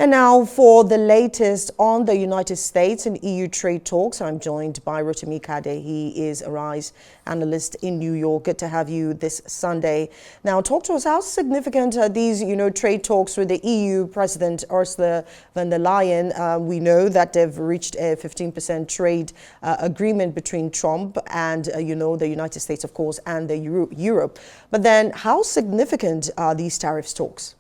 And now for the latest on the United States and EU trade talks, I'm joined by Kade. He is a RISE analyst in New York. Good to have you this Sunday. Now, talk to us. How significant are these, trade talks with the EU President Ursula von der Leyen? We know that they've reached a 15% trade agreement between Trump and, the United States, of course, and the Europe. But then how significant are these tariffs talks?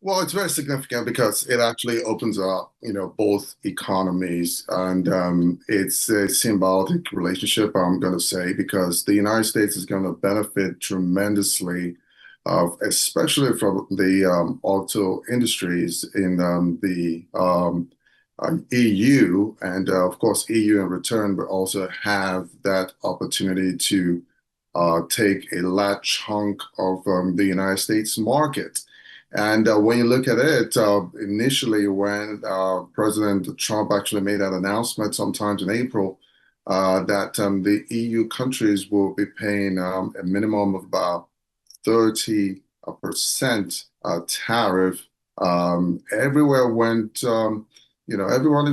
Well, it's very significant because it actually opens up, both economies, and it's a symbiotic relationship, I'm going to say, because the United States is going to benefit tremendously, especially from the auto industries in the EU, and of course, EU in return will also have that opportunity to take a large chunk of the United States market. And when you look at it, initially when President Trump actually made that announcement sometimes in April, that the EU countries will be paying a minimum of about 30% tariff. Everywhere went, everywhere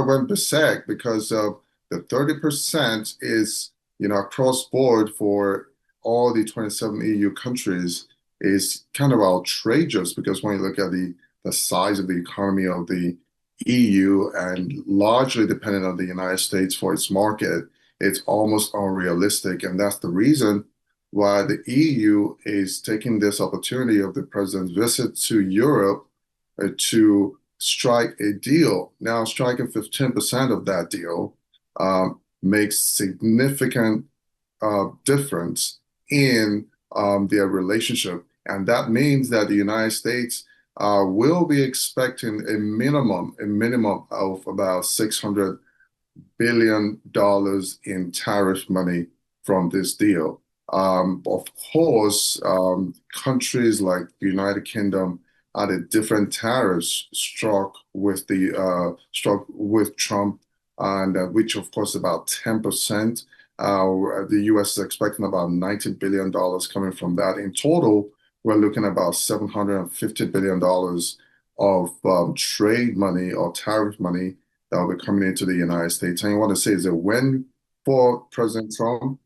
went berserk because the 30% is, across board for all the 27 EU countries is kind of outrageous because when you look at the size of the economy of the EU and largely dependent on the United States for its market, it's almost unrealistic. And that's the reason why the EU is taking this opportunity of the president's visit to Europe to strike a deal. Now, striking 15% of that deal makes significant difference in their relationship. And that means that the United States will be expecting a minimum of about $600 billion in tariff money from this deal. Of course, countries like the United Kingdom had a different tariffs struck with Trump, and which of course about 10%. The US is expecting about $90 billion coming from that. In total, we're looking at about $750 billion of trade money or tariff money that will be coming into the United States. And I want to say it's a win for President Trump.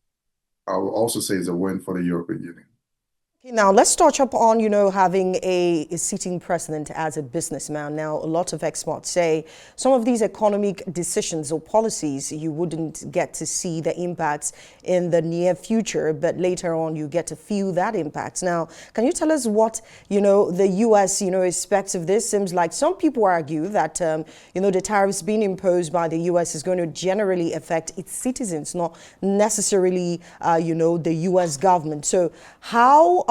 I will also say it's a win for the European Union. Okay, now let's touch up on, having a sitting president as a businessman. Now, a lot of experts say some of these economic decisions or policies, you wouldn't get to see the impacts in the near future, but later on you get to feel that impact. Now, can you tell us what, the U.S., expects of this? Seems like some people argue that, the tariffs being imposed by the U.S. is going to generally affect its citizens, not necessarily, the U.S. government. So how are,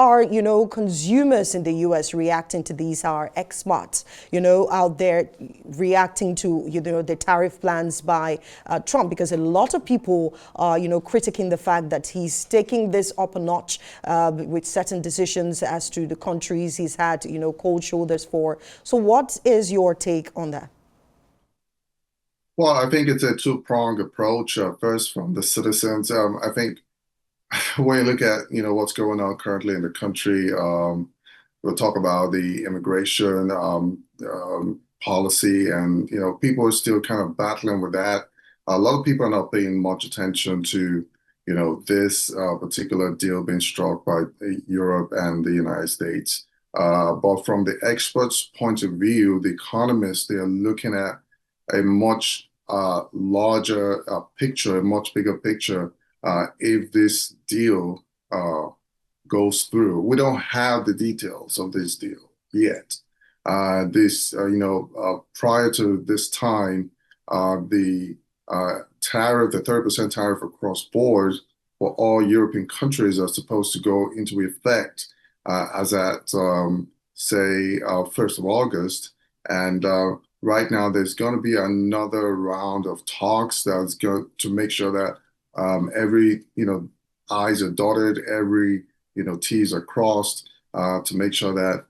consumers in the U.S. reacting to these? Are experts, out there reacting to, the tariff plans by Trump? Because a lot of people are, critiquing the fact that he's taking this up a notch with certain decisions as to the countries he's had, cold shoulders for. So what is your take on that? Well, I think it's a two-pronged approach. First, from the citizens, I think when you look at what's going on currently in the country, we'll talk about the immigration policy, and people are still kind of battling with that. A lot of people are not paying much attention to this particular deal being struck by Europe and the United States. But from the experts' point of view, the economists, they are looking at a much larger picture, a much bigger picture. If this deal goes through. We don't have the details of this deal yet. Prior to this time, the tariff, the 30% tariff across board for all European countries are supposed to go into effect as at, say, 1st of August. And right now, there's going to be another round of talks that's going to make sure that every I's are dotted, every T's are crossed to make sure that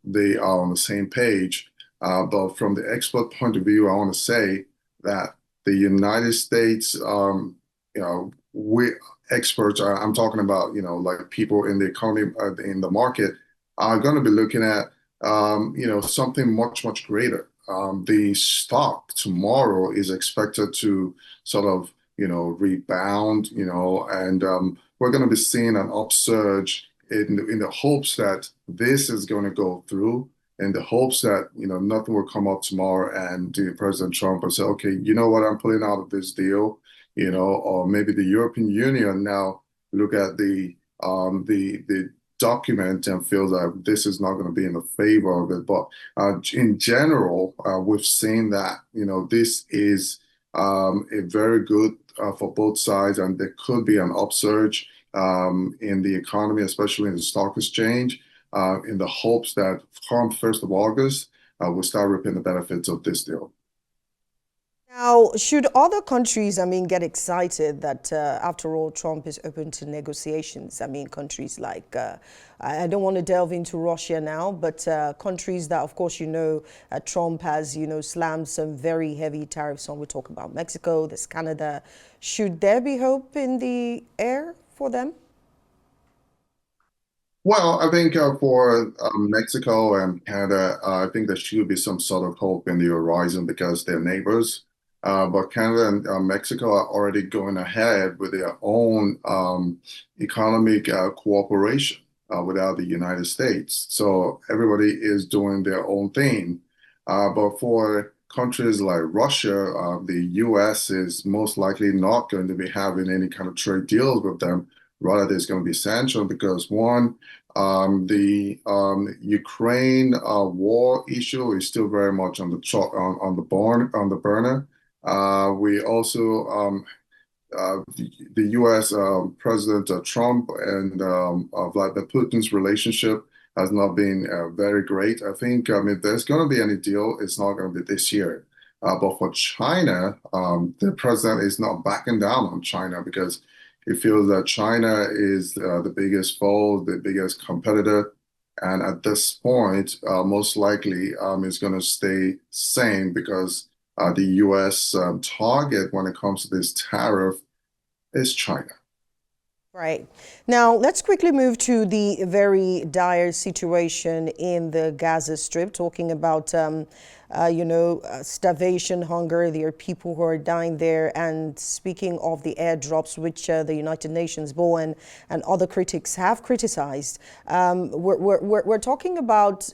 they are on the same page. But from the expert point of view, I want to say that the United States, we experts are, I'm talking about like people in the economy, in the market, are going to be looking at something much, much greater. The stock tomorrow is expected to sort of, rebound, and we're going to be seeing an upsurge in the hopes that this is going to go through, in the hopes that, nothing will come up tomorrow and President Trump will say, okay, you know what, I'm pulling out of this deal, or maybe the European Union now look at the document and feel that this is not going to be in the favor of it. But in general, we've seen that, this is a very good for both sides, and there could be an upsurge in the economy, especially in the stock exchange, in the hopes that from 1st of August, we'll start reaping the benefits of this deal. Now, should other countries, get excited that after all, Trump is open to negotiations? Countries like, I don't want to delve into Russia now, but countries that, of course, Trump has, slammed some very heavy tariffs on. We talk about Mexico, there's Canada. Should there be hope in the air for them? Well, I think for Mexico and Canada, I think there should be some sort of hope in the horizon because they're neighbors. But Canada and Mexico are already going ahead with their own economic cooperation without the United States. So everybody is doing their own thing. But for countries like Russia, the US is most likely not going to be having any kind of trade deals with them. Rather, there's going to be sanctions because one, the Ukraine war issue is still very much on on the burner. We also the U.S. President Trump and Vladimir Putin's relationship has not been very great. I think if there's going to be any deal, it's not going to be this year. But for China, the president is not backing down on China because he feels that China is the biggest foe, the biggest competitor. And at this point, most likely is going to stay same because the U.S. Target when it comes to this tariff is China. Right. Now, let's quickly move to the very dire situation in the Gaza Strip, talking about, starvation, hunger. There are people who are dying there. And speaking of the airdrops, which the United Nations, Bowen, and other critics have criticized, we're talking about,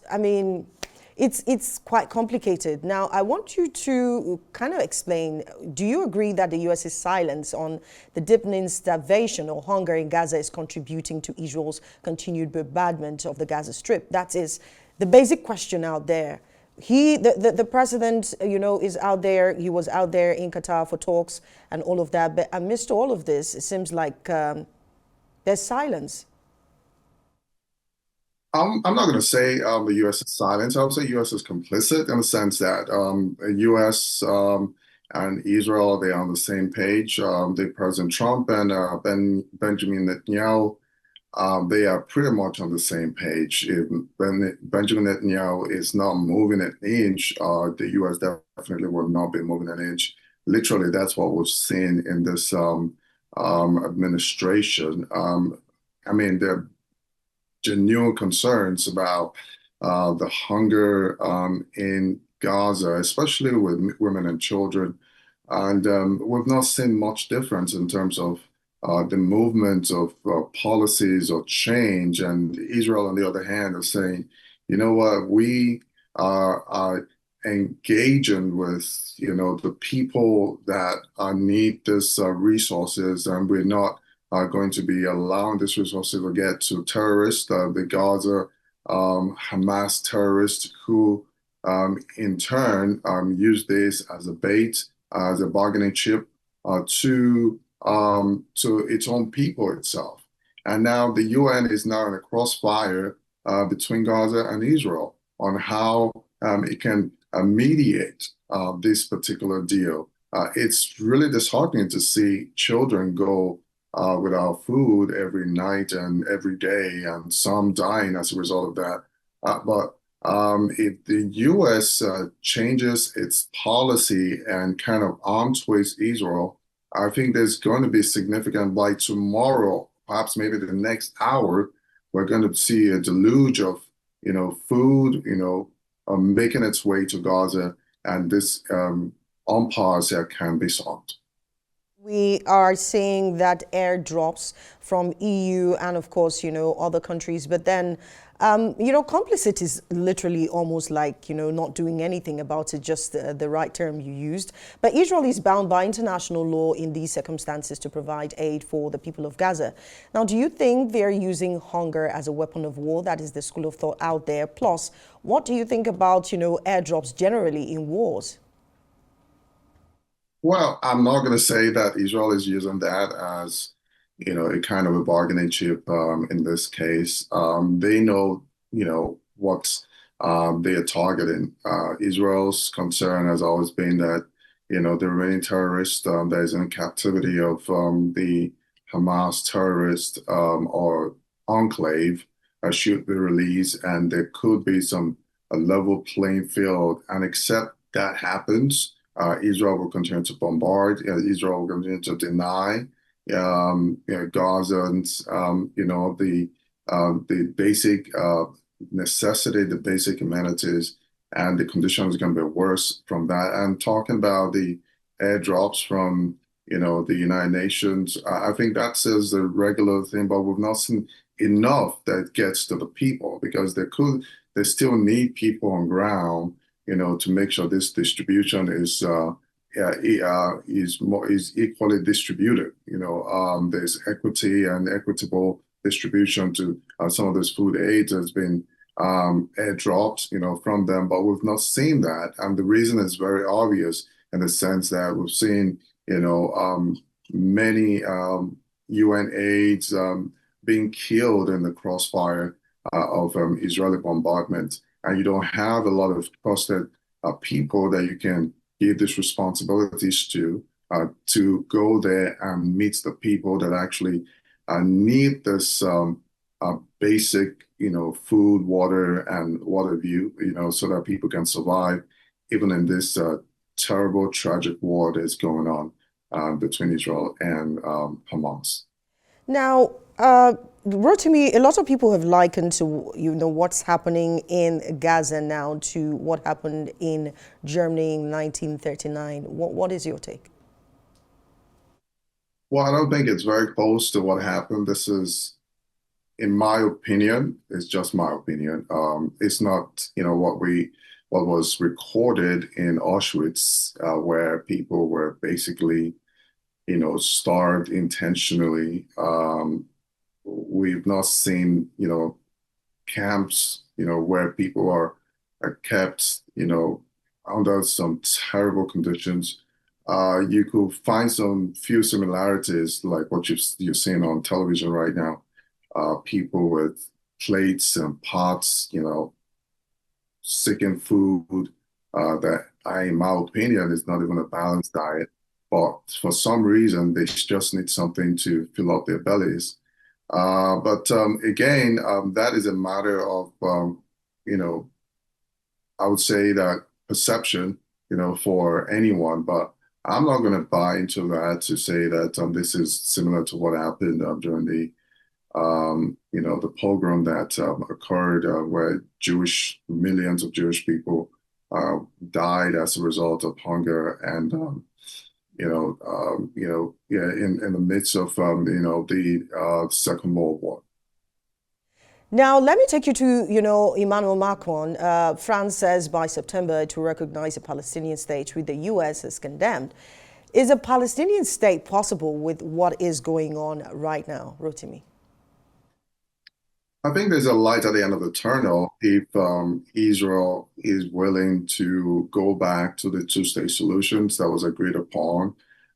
it's quite complicated. Now, I want you to kind of explain, do you agree that the US's silence on the deepening starvation or hunger in Gaza is contributing to Israel's continued bombardment of the Gaza Strip? That is the basic question out there. The president, is out there. He was out there in Qatar for talks and all of that. But amidst all of this, it seems like there's silence. I'm not going to say the U.S. is silent. I would say U.S. is complicit in the sense that U.S. And Israel, they're on the same page. The President Trump and Benjamin Netanyahu, they are pretty much on the same page. If Benjamin Netanyahu is not moving an inch, the U.S. definitely will not be moving an inch. Literally, that's what we've seen in this administration. They're genuine concerns about the hunger in Gaza, especially with women and children. And we've not seen much difference in terms of the movement of policies or change. And Israel, on the other hand, are saying, you know what, we are engaging with, the people that need this resources, and we're not are going to be allowing these resources to get to terrorists, the Gaza Hamas terrorists who in turn use this as a bait, as a bargaining chip to its own people itself. And now the UN is now in a crossfire between Gaza and Israel on how it can mediate this particular deal. It's really disheartening to see children go without food every night and every day, and some dying as a result of that. But if the U.S. Changes its policy and kind of arm twists Israel, I think there's going to be significant, by tomorrow, perhaps maybe the next hour, we're going to see a deluge of food, making its way to Gaza, and this impasse that can be solved. We are seeing that airdrops from EU and, of course, other countries. But then, complicit is literally almost like, not doing anything about it, just the right term you used. But Israel is bound by international law in these circumstances to provide aid for the people of Gaza. Now, do you think they're using hunger as a weapon of war? That is the school of thought out there. Plus, what do you think about, airdrops generally in wars? Well, I'm not going to say that Israel is using that as, a kind of a bargaining chip in this case. They know, what they are targeting. Israel's concern has always been that, the remaining terrorist that is in captivity of the Hamas terrorist or enclave should be released, and there could be some a level playing field. And except that happens, Israel will continue to bombard. Israel will continue to deny Gazans, the basic necessity, the basic amenities, and the conditions are going to be worse from that. And talking about the airdrops from, the United Nations, I think that says the regular thing, but we've not seen enough that gets to the people because they still need people on ground to make sure this distribution is equally distributed. There's equity and equitable distribution to some of this food aid has been airdropped, from them, but we've not seen that. And the reason is very obvious in the sense that we've seen, many UN aides being killed in the crossfire of Israeli bombardment, and you don't have a lot of trusted people that you can give these responsibilities to go there and meet the people that actually need this basic, food, water, and water view, so that people can survive even in this terrible, tragic war that's going on between Israel and Hamas. Now, Rotimi, a lot of people have likened to what's happening in Gaza now to what happened in Germany in 1939. What is your take? Well, I don't think it's very close to what happened. This is, in my opinion, it's just my opinion. It's not, what was recorded in Auschwitz, where people were basically, starved intentionally. We've not seen, camps, where people are kept, under some terrible conditions. You could find some few similarities, like what you're seeing on television right now. People with plates and pots, seeking food that in my opinion, is not even a balanced diet. But for some reason, they just need something to fill up their bellies. But again, that is a matter of, you know, I would say that perception, for anyone. But I'm not going to buy into that to say that this is similar to what happened during the pogrom that occurred where millions of Jewish people died as a result of hunger and yeah, in the midst of the Second World War. Now, let me take you to, Emmanuel Macron. France says by September to recognize a Palestinian state, which the U.S. has condemned. Is a Palestinian state possible with what is going on right now, Rotimi? I think there's a light at the end of the tunnel if Israel is willing to go back to the two-state solutions that was agreed upon.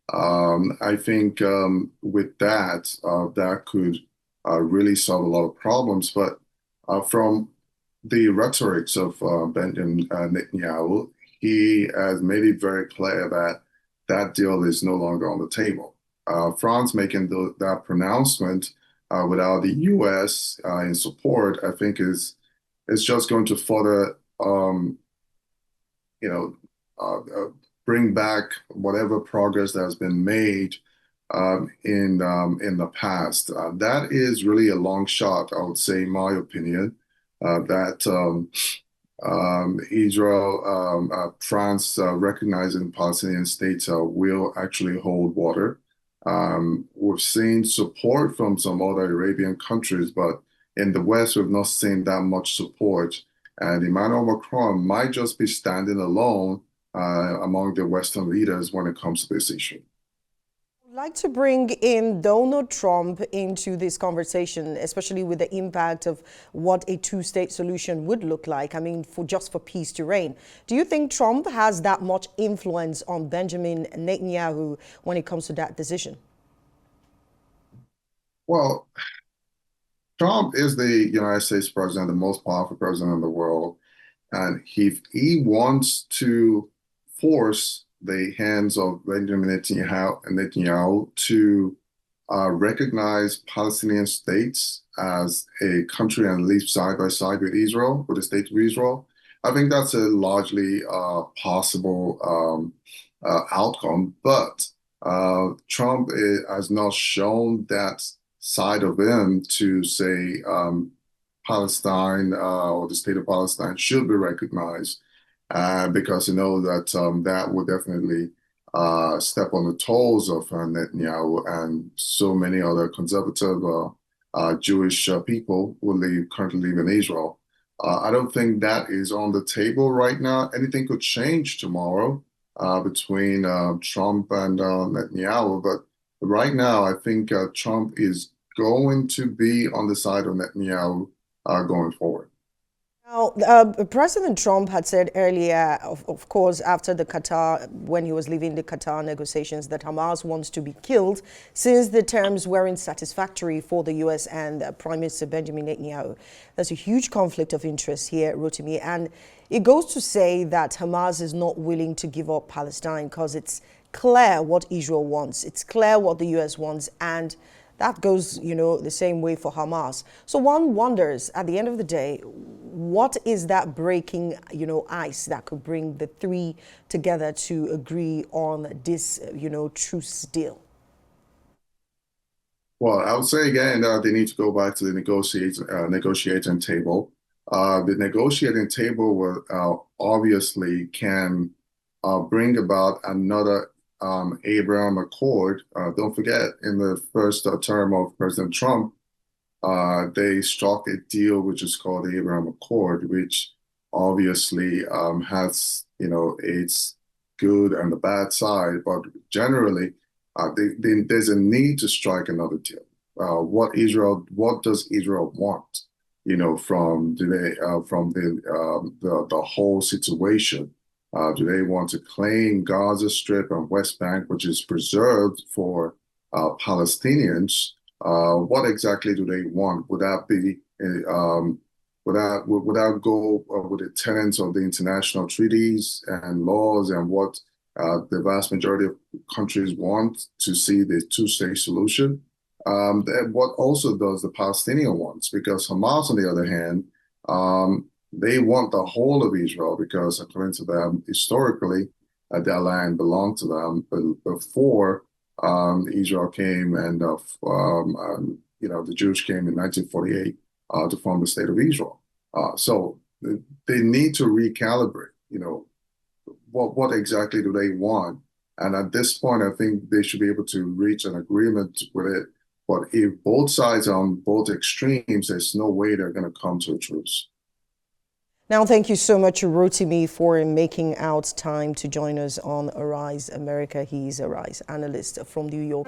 I think with that, that could really solve a lot of problems. But from the rhetorics of Benjamin Netanyahu, he has made it very clear that that deal is no longer on the table. France making that pronouncement without the U.S. In support, I think is just going to further, you know, bring back whatever progress that has been made in the past. That is really a long shot, I would say, in my opinion. that Israel, France recognizing Palestinian states will actually hold water. We've seen support from some other Arabian countries, but in the West, we've not seen that much support. And Emmanuel Macron might just be standing alone among the Western leaders when it comes to this issue. I'd like to bring in Donald Trump into this conversation, especially with the impact of what a two-state solution would look like. I mean, for peace to reign. Do you think Trump has that much influence on Benjamin Netanyahu when it comes to that decision? Well, Trump is the United States president, the most powerful president in the world. And if he wants to force the hands of Benjamin Netanyahu to recognize Palestinian states as a country and live side by side with Israel, with the state of Israel, I think that's a largely possible outcome. But Trump has not shown that side of him to say Palestine or the state of Palestine should be recognized because you know that that would definitely step on the toes of Netanyahu and so many other conservative Jewish people who currently live in Israel. I don't think that is on the table right now. Anything could change tomorrow between Trump and Netanyahu, but right now I think Trump is going to be on the side of Netanyahu going forward. Now, President Trump had said earlier, of course, after the Qatar, when he was leaving the Qatar negotiations, that Hamas wants to be killed since the terms weren't satisfactory for the U.S. and Prime Minister Benjamin Netanyahu. There's a huge conflict of interest here, Rotimi, and it goes to say that Hamas is not willing to give up Palestine because it's clear what Israel wants. It's clear what the U.S. wants, and that goes, the same way for Hamas. So one wonders, at the end of the day, what is that breaking, ice that could bring the three together to agree on this, truce deal? Well, I would say again they need to go back to the negotiating table. The negotiating table will obviously can bring about another Abraham Accord. Don't forget, in the first term of President Trump, they struck a deal which is called the Abraham Accord, which obviously has, its good and the bad side, but generally, there's a need to strike another deal. What does Israel want? From the whole situation. Do they want to claim Gaza Strip and West Bank, which is preserved for Palestinians? What exactly do they want? Would that be would that go with the tenets of the international treaties and laws and what the vast majority of countries want to see the two-state solution? What also does the Palestinian wants? Because Hamas, on the other hand, they want the whole of Israel because, according to them, historically, their land belonged to them before Israel came and the Jews came in 1948 to form the state of Israel. So they need to recalibrate. What exactly do they want? And at this point, I think they should be able to reach an agreement with it. But if both sides are on both extremes, there's no way they're going to come to a truce. Now, thank you so much, Rotimi, for making out time to join us on Arise America. He's Arise analyst from New York.